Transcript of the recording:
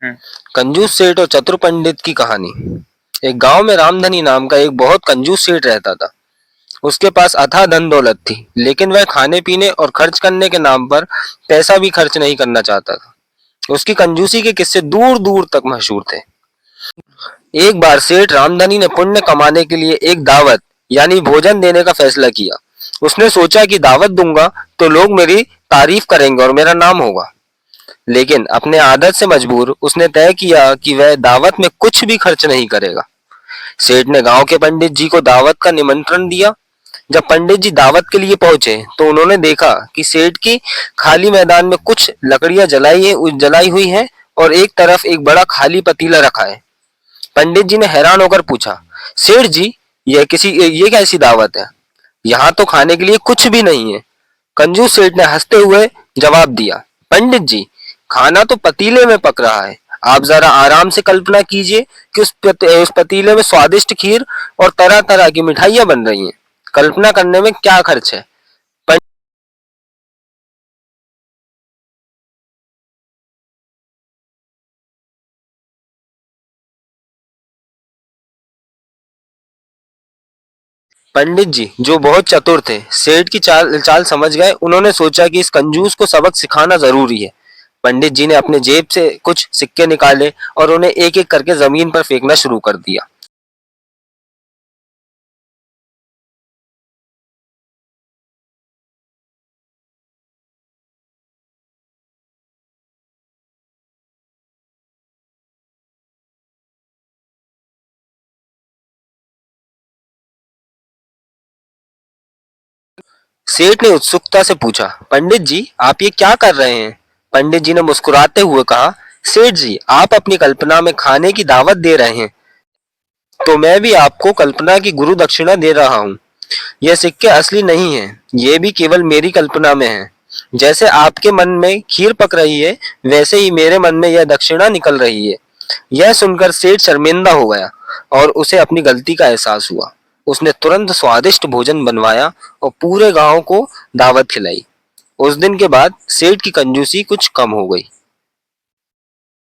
हम्म। कंजूस सेठ और चतुर पंडित की कहानी। एक गांव में रामधनी नाम का एक बहुत कंजूस सेठ रहता था। उसके पास अथाह धन दौलत थी, लेकिन वह खाने पीने और खर्च करने के नाम पर पैसा भी खर्च नहीं करना चाहता था। उसकी कंजूसी के किस्से दूर दूर तक मशहूर थे। एक बार सेठ रामधनी ने पुण्य कमाने के लिए एक दावत यानी भोजन देने का फैसला किया। उसने सोचा कि दावत दूंगा तो लोग मेरी तारीफ करेंगे और मेरा नाम होगा। लेकिन अपने आदत से मजबूर उसने तय किया कि वह दावत में कुछ भी खर्च नहीं करेगा। सेठ ने गांव के पंडित जी को दावत का निमंत्रण दिया। जब पंडित जी दावत के लिए पहुंचे तो उन्होंने देखा कि सेठ की खाली मैदान में कुछ लकड़ियां जलाई हुई हैं और एक तरफ एक बड़ा खाली पतीला रखा है। पंडित जी ने हैरान होकर पूछा, सेठ जी, ये कैसी दावत है? यहाँ तो खाने के लिए कुछ भी नहीं है। कंजूस सेठ ने हंसते हुए जवाब दिया, पंडित जी, खाना तो पतीले में पक रहा है। आप जरा आराम से कल्पना कीजिए कि उस पतीले में स्वादिष्ट खीर और तरह तरह की मिठाइयां बन रही हैं। कल्पना करने में क्या खर्च है? पंडित जी, जो बहुत चतुर थे, सेठ की चाल चाल समझ गए। उन्होंने सोचा कि इस कंजूस को सबक सिखाना जरूरी है। पंडित जी ने अपने जेब से कुछ सिक्के निकाले और उन्हें एक एक करके जमीन पर फेंकना शुरू कर दिया। सेठ ने उत्सुकता से पूछा, पंडित जी, आप ये क्या कर रहे हैं? पंडित जी ने मुस्कुराते हुए कहा, सेठ जी, आप अपनी कल्पना में खाने की दावत दे रहे हैं, तो मैं भी आपको कल्पना की गुरु दक्षिणा दे रहा हूँ। यह सिक्के असली नहीं है, ये भी केवल मेरी कल्पना में है। जैसे आपके मन में खीर पक रही है, वैसे ही मेरे मन में यह दक्षिणा निकल रही है। यह सुनकर सेठ शर्मिंदा हो गया और उसे अपनी गलती का एहसास हुआ। उसने तुरंत स्वादिष्ट भोजन बनवाया और पूरे गांव को दावत खिलाई। उस दिन के बाद सेठ की कंजूसी कुछ कम हो गई।